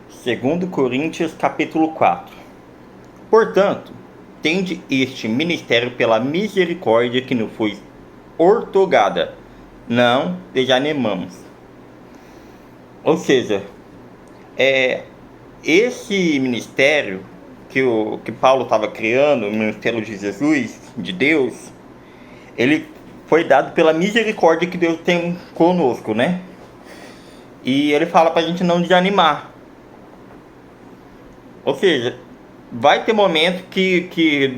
Segundo Coríntios capítulo 4. Portanto, tende este ministério pela misericórdia que nos foi outorgada, não desanimamos. Ou seja, esse ministério que Paulo estava criando, o ministério de Jesus, de Deus, ele foi dado pela misericórdia que Deus tem conosco, né? E ele fala pra gente não desanimar. Ou seja, vai ter momento que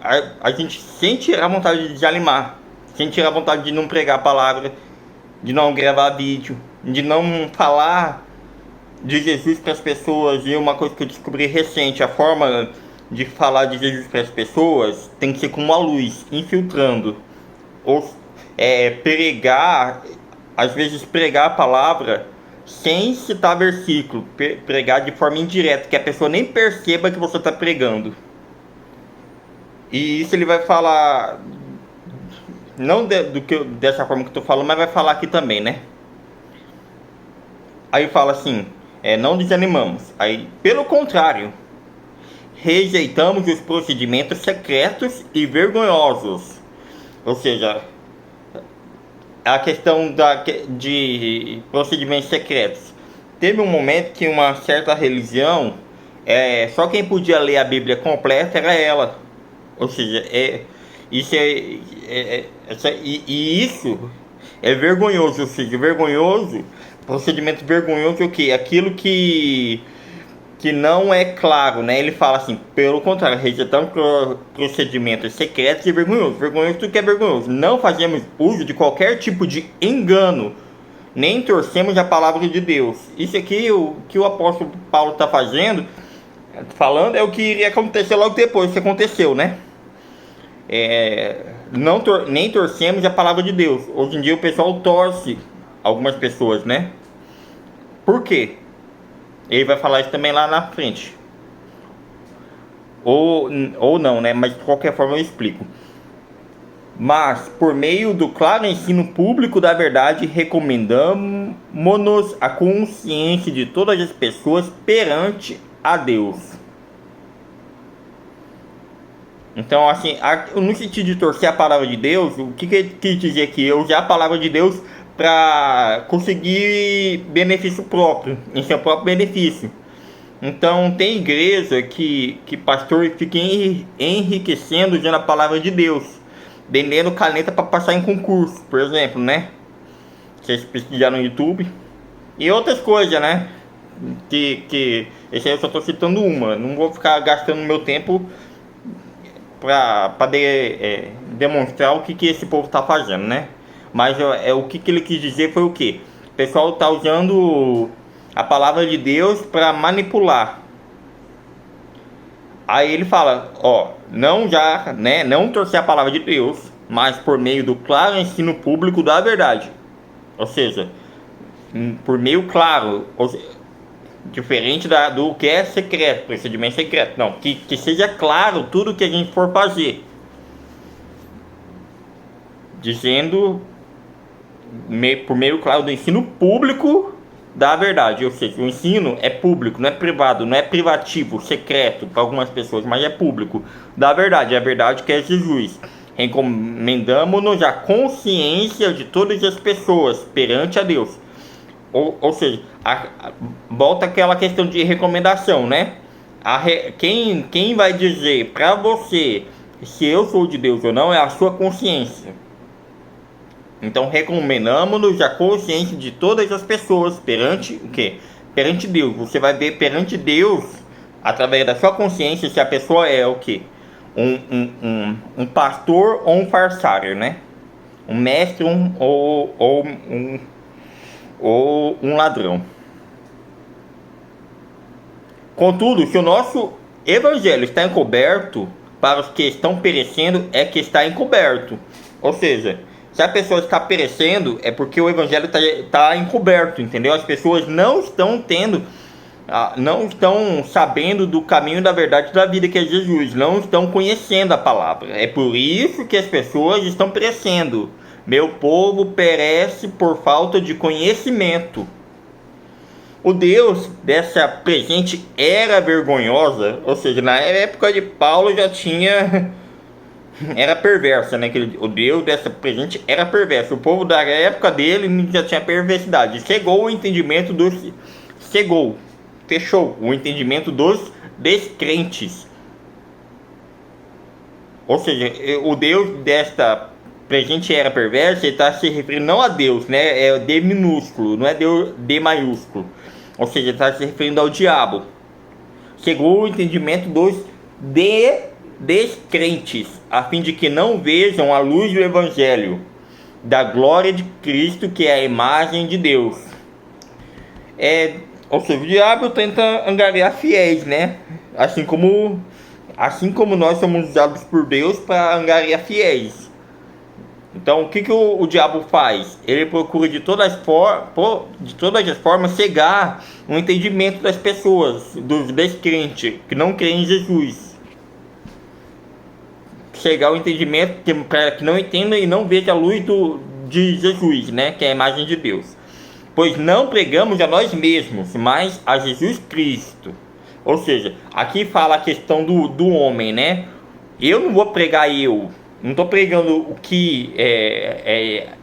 a gente sente a vontade de desanimar, sente a vontade de não pregar a palavra, de não gravar vídeo, de não falar de Jesus para as pessoas. E uma coisa que eu descobri recente, a forma de falar de Jesus para as pessoas tem que ser com uma luz, infiltrando. Ou pregar, às vezes pregar a palavra sem citar versículo, pregar de forma indireta, que a pessoa nem perceba que você está pregando. E isso ele vai falar, não dessa forma que eu estou falando, mas vai falar aqui também, né? Aí fala assim, não desanimamos. Aí, pelo contrário, rejeitamos os procedimentos secretos e vergonhosos. Ou seja, a questão de procedimentos secretos. Teve um momento que uma certa religião, só quem podia ler a Bíblia completa era ela. Ou seja, isso isso é vergonhoso. Ou seja, vergonhoso, procedimento vergonhoso é o quê? Aquilo que não é claro, né? Ele fala assim, pelo contrário, rejeitamos procedimentos secretos e vergonhosos. Vergonhoso tudo que é vergonhoso. Não fazemos uso de qualquer tipo de engano, nem torcemos a palavra de Deus. Isso aqui, o que o apóstolo Paulo está falando, é o que iria acontecer logo depois que aconteceu, né? Nem torcemos a palavra de Deus. Hoje em dia o pessoal torce algumas pessoas, né? Por quê? Ele vai falar isso também lá na frente. Ou não, né? Mas de qualquer forma eu explico. Mas, por meio do claro ensino público da verdade, recomendamos-nos a consciência de todas as pessoas perante a Deus. Então, assim, no sentido de torcer a palavra de Deus, o que ele quis dizer aqui? Eu usar a palavra de Deus para conseguir benefício próprio, em seu próprio benefício. Então tem igreja que pastor fica enriquecendo usando a palavra de Deus, vendendo caneta para passar em concurso, por exemplo, né? Vocês pesquisar no YouTube. E outras coisas, né? Esse aí eu só estou citando uma. Não vou ficar gastando meu tempo para demonstrar o que esse povo está fazendo, né? Mas o que ele quis dizer foi o que? O pessoal está usando a palavra de Deus para manipular. Aí ele fala, não torcer a palavra de Deus, mas por meio do claro ensino público da verdade. Ou seja, por meio claro, diferente do que é secreto, procedimento secreto. Não, que seja claro tudo que a gente for fazer. Dizendo por meio claro do ensino público da verdade. Ou seja, o ensino é público, não é privado, não é privativo, secreto para algumas pessoas, mas é público da verdade, é a verdade que é Jesus. Recomendamos-nos a consciência de todas as pessoas perante a Deus. Ou seja, volta aquela questão de recomendação, né? Quem vai dizer para você se eu sou de Deus ou não é a sua consciência. Então recomendamos-nos a consciência de todas as pessoas perante o quê? Perante Deus. Você vai ver perante Deus, através da sua consciência, se a pessoa é o quê? Um pastor ou um farsário, né? Um mestre ou um ladrão. Contudo, se o nosso evangelho está encoberto, para os que estão perecendo é que está encoberto. Ou seja, se a pessoa está perecendo, é porque o evangelho está encoberto, entendeu? As pessoas não estão sabendo do caminho da verdade da vida que é Jesus, não estão conhecendo a palavra. É por isso que as pessoas estão perecendo. Meu povo perece por falta de conhecimento. O Deus dessa presente era vergonhosa, ou seja, na época de Paulo já tinha, era perversa, né? O Deus dessa presente era perverso. O povo da época dele já tinha perversidade. Cegou o entendimento dos, cegou, fechou o entendimento dos descrentes. Ou seja, o Deus desta presente era perversa, ele está se referindo não a Deus, né? É D minúsculo, não é Deus D maiúsculo. Ou seja, está se referindo ao diabo. Chegou o entendimento dos descrentes, a fim de que não vejam a luz do Evangelho, da glória de Cristo, que é a imagem de Deus. Ou seja, o diabo tenta angariar fiéis, né? Assim como nós somos usados por Deus para angariar fiéis. Então, o que o diabo faz? Ele procura de todas as formas cegar o entendimento das pessoas, dos descrentes, que não creem em Jesus. Cegar o entendimento para que não entendam e não vejam a luz de Jesus, né? Que é a imagem de Deus. Pois não pregamos a nós mesmos, mas a Jesus Cristo. Ou seja, aqui fala a questão do homem, né? Eu não vou pregar eu. Não estou pregando o que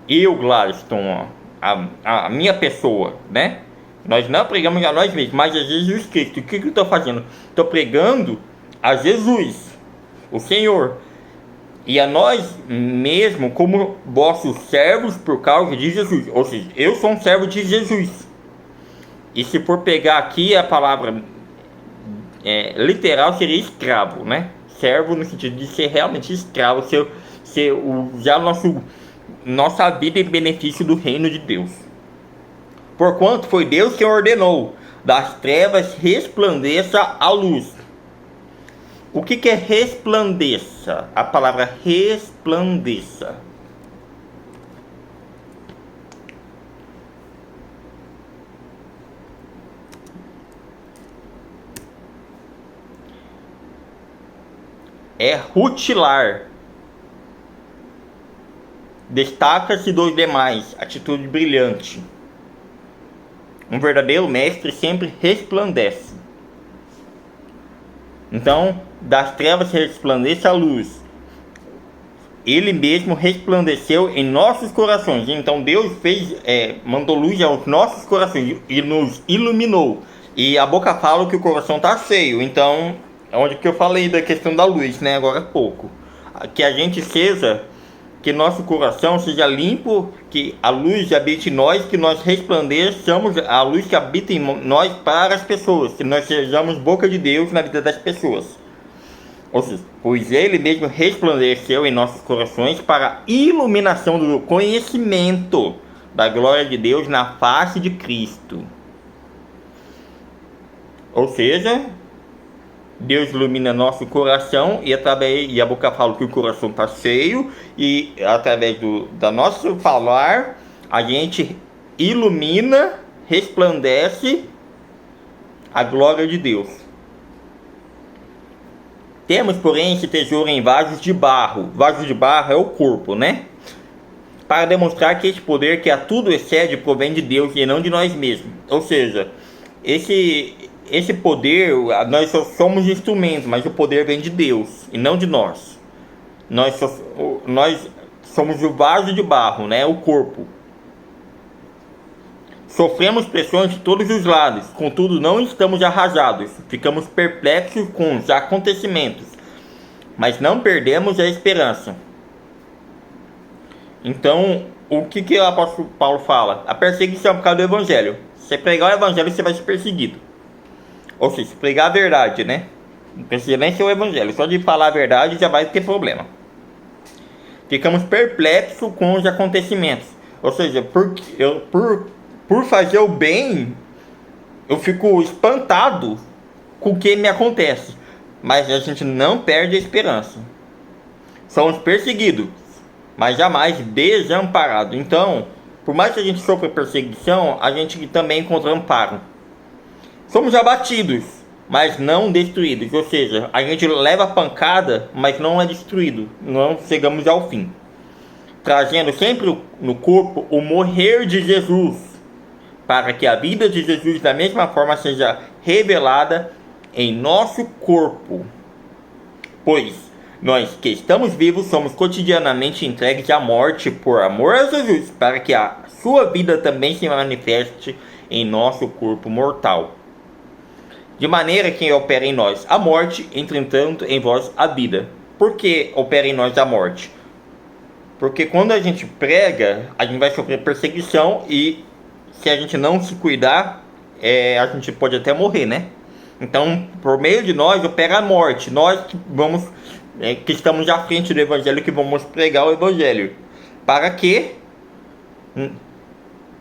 eu, Gladstone, a minha pessoa, né? Nós não pregamos a nós mesmos, mas a Jesus Cristo. O que eu estou fazendo? Estou pregando a Jesus, o Senhor. E a nós mesmos como vossos servos por causa de Jesus. Ou seja, eu sou um servo de Jesus. E se for pegar aqui a palavra literal, seria escravo, né? Servo no sentido de ser realmente escravo, usar nossa vida em benefício do reino de Deus. Porquanto foi Deus que ordenou, das trevas resplandeça a luz. O que é resplandeça? A palavra resplandeça. É rutilar. Destaca-se dos demais, atitude brilhante. Um verdadeiro mestre sempre resplandece. Então, das trevas resplandece a luz. Ele mesmo resplandeceu em nossos corações. Então Deus mandou luz aos nossos corações e nos iluminou. E a boca fala que o coração está cheio. Então, é onde que eu falei da questão da luz, né? Agora há pouco. Que a gente que nosso coração seja limpo, que a luz habite em nós, que nós resplandeçamos a luz que habita em nós para as pessoas, que nós sejamos boca de Deus na vida das pessoas. Ou seja, pois Ele mesmo resplandeceu em nossos corações para a iluminação do conhecimento da glória de Deus na face de Cristo. Ou seja, Deus ilumina nosso coração e a boca fala que o coração está cheio, e através da nosso falar a gente ilumina, resplandece a glória de Deus. Temos, porém, esse tesouro em vasos de barro. Vasos de barro é o corpo, né? Para demonstrar que esse poder que a tudo excede provém de Deus e não de nós mesmos. Ou seja, esse poder, nós só somos instrumentos, mas o poder vem de Deus e não de nós. Nós somos o vaso de barro, né? O corpo. Sofremos pressões de todos os lados, contudo não estamos arrasados. Ficamos perplexos com os acontecimentos, mas não perdemos a esperança. Então, o que o apóstolo Paulo fala? A perseguição por causa do evangelho. Se você pregar o evangelho, você vai ser perseguido. Ou seja, se pregar a verdade, né? Não precisa nem ser o evangelho. Só de falar a verdade já vai ter problema. Ficamos perplexos com os acontecimentos. Ou seja, por fazer o bem, eu fico espantado com o que me acontece. Mas a gente não perde a esperança. Somos perseguidos, mas jamais desamparados. Então, por mais que a gente sofra perseguição, a gente também encontra amparo. Somos abatidos, mas não destruídos. Ou seja, a gente leva pancada, mas não é destruído. Não chegamos ao fim. Trazendo sempre no corpo o morrer de Jesus, para que a vida de Jesus da mesma forma seja revelada em nosso corpo. Pois nós que estamos vivos somos cotidianamente entregues à morte por amor a Jesus, para que a sua vida também se manifeste em nosso corpo mortal. De maneira que opera em nós a morte, entretanto em vós a vida. Por que opera em nós a morte? Porque quando a gente prega, a gente vai sofrer perseguição e se a gente não se cuidar, a gente pode até morrer, né? Então, por meio de nós opera a morte. Nós que vamos, que estamos à frente do Evangelho, que vamos pregar o Evangelho. Para que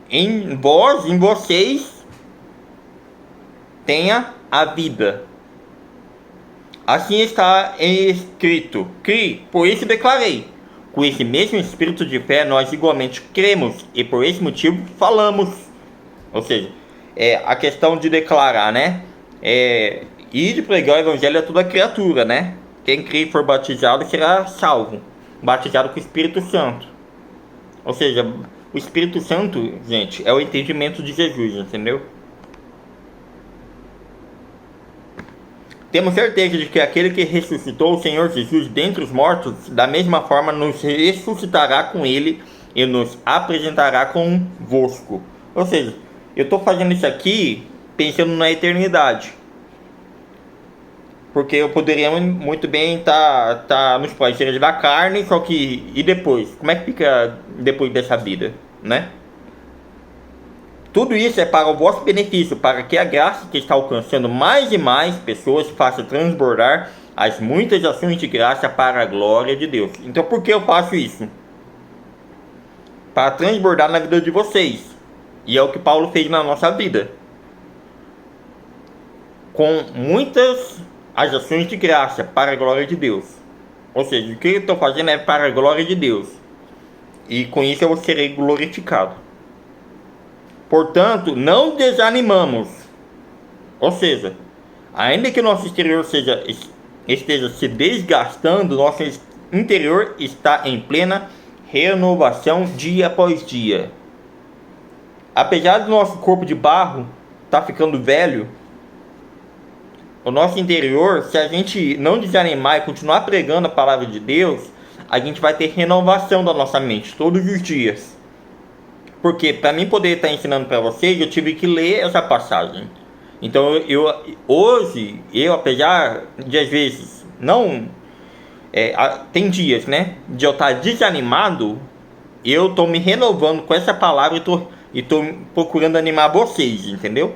em vós, em vocês, tenha a vida. Assim está escrito: que por isso declarei. Com esse mesmo espírito de fé, nós igualmente cremos e por esse motivo falamos. Ou seja, a questão de declarar, né? E de pregar o evangelho a toda criatura, né? Quem crê e for batizado será salvo. Batizado com o Espírito Santo. Ou seja, o Espírito Santo, gente, é o entendimento de Jesus, entendeu? Temos certeza de que aquele que ressuscitou o Senhor Jesus dentre os mortos, da mesma forma nos ressuscitará com ele e nos apresentará convosco. Ou seja, eu estou fazendo isso aqui pensando na eternidade. Porque eu poderia muito bem tá nos prazeres da carne, só que e depois? Como é que fica depois dessa vida, né? Tudo isso é para o vosso benefício, para que a graça que está alcançando mais e mais pessoas faça transbordar as muitas ações de graça para a glória de Deus. Então por que eu faço isso? Para transbordar na vida de vocês. E é o que Paulo fez na nossa vida. Com muitas as ações de graça para a glória de Deus. Ou seja, o que eu estou fazendo é para a glória de Deus. E com isso eu serei glorificado. Portanto, não desanimamos. Ou seja, ainda que nosso exterior esteja se desgastando, nosso interior está em plena renovação dia após dia. Apesar do nosso corpo de barro estar ficando velho, o nosso interior, se a gente não desanimar e continuar pregando a palavra de Deus, a gente vai ter renovação da nossa mente todos os dias. Porque para mim poder estar ensinando para vocês, eu tive que ler essa passagem. Então hoje, apesar de às vezes não... tem dias, né? De eu estar desanimado, eu estou me renovando com essa palavra e estou procurando animar vocês, entendeu?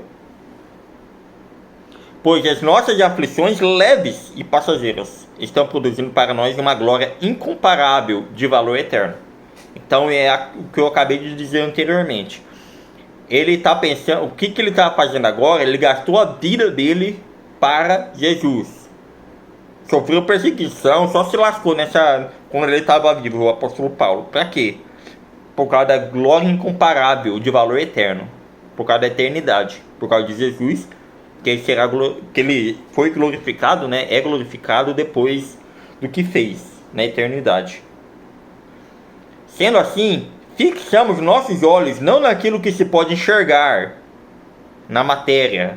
Pois as nossas aflições leves e passageiras estão produzindo para nós uma glória incomparável de valor eterno. Então o que eu acabei de dizer anteriormente. Ele está pensando, o que ele está fazendo agora? Ele gastou a vida dele para Jesus. Sofreu perseguição, só se lascou quando ele estava vivo, o apóstolo Paulo. Para quê? Por causa da glória incomparável de valor eterno. Por causa da eternidade. Por causa de Jesus, que ele foi glorificado, né? É glorificado depois do que fez na eternidade. Sendo assim, fixamos nossos olhos não naquilo que se pode enxergar, na matéria,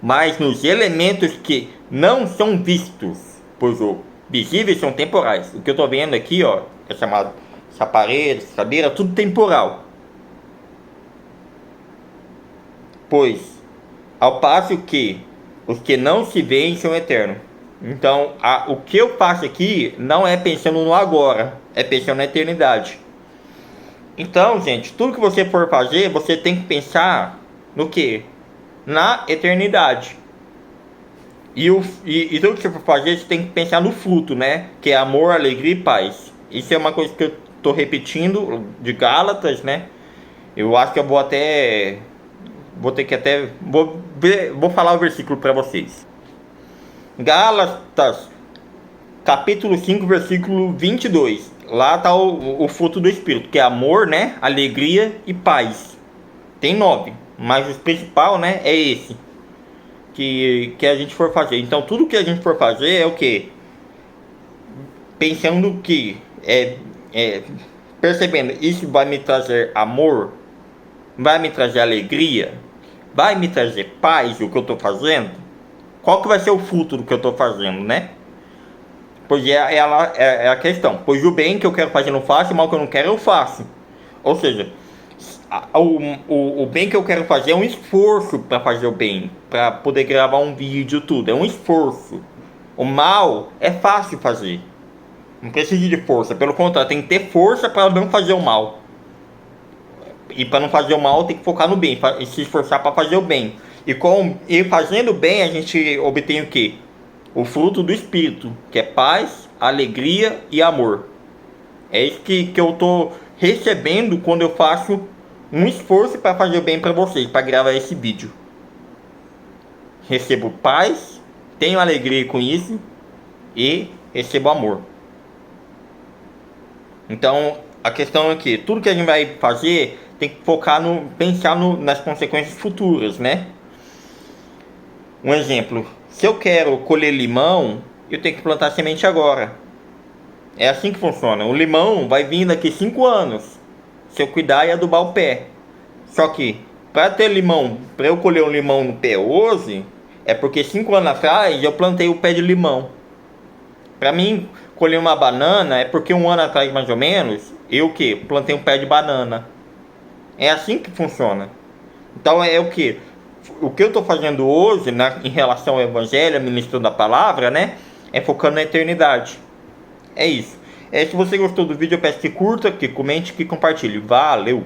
mas nos elementos que não são vistos, pois os visíveis são temporais. O que eu estou vendo aqui, ó, é chamado essa parede, essa cadeira, tudo temporal. Pois, ao passo que os que não se veem são eternos. Então, o que eu faço aqui não é pensando no agora, é pensando na eternidade. Então, gente, tudo que você for fazer, você tem que pensar no quê? Na eternidade. E tudo que você for fazer, você tem que pensar no fruto, né? Que é amor, alegria e paz. Isso é uma coisa que eu estou repetindo de Gálatas, né? Eu acho que eu vou falar o versículo para vocês. Gálatas, capítulo 5, versículo 22. Lá está o fruto do Espírito, que é amor, né? Alegria e paz. Tem 9, mas o principal, né? É esse que a gente for fazer. Então, tudo que a gente for fazer é o quê? Pensando que percebendo, isso vai me trazer amor, Vai me trazer alegria? Vai me trazer paz o que eu estou fazendo? Qual que vai ser o fruto do que eu estou fazendo, né? Pois é a questão. Pois o bem que eu quero fazer eu não faço, o mal que eu não quero eu faço. Ou seja, o bem que eu quero fazer é um esforço para fazer o bem, para poder gravar um vídeo, tudo. É um esforço. O mal é fácil fazer. Não precisa de força. Pelo contrário, tem que ter força para não fazer o mal. E para não fazer o mal, tem que focar no bem, e se esforçar para fazer o bem. E fazendo o bem, a gente obtém o quê? O fruto do Espírito, que é paz, alegria e amor. É isso que eu estou recebendo quando eu faço um esforço para fazer o bem para vocês, para gravar esse vídeo. Recebo paz, tenho alegria com isso e recebo amor. Então, a questão é que tudo que a gente vai fazer tem que focar pensar nas consequências futuras, né? Um exemplo, se eu quero colher limão, eu tenho que plantar semente agora. É assim que funciona. O limão vai vir daqui 5 anos, se eu cuidar e adubar o pé. Só que, para ter limão, para eu colher um limão no pé hoje, é porque 5 anos atrás eu plantei o pé de limão. Para mim, colher uma banana é porque 1 ano atrás, mais ou menos, eu plantei um pé de banana. É assim que funciona. Então é o que? O que eu estou fazendo hoje em relação ao Evangelho, ministrando a palavra, né? É focando na eternidade. É isso. Se você gostou do vídeo, eu peço que curta, que comente, que compartilhe. Valeu!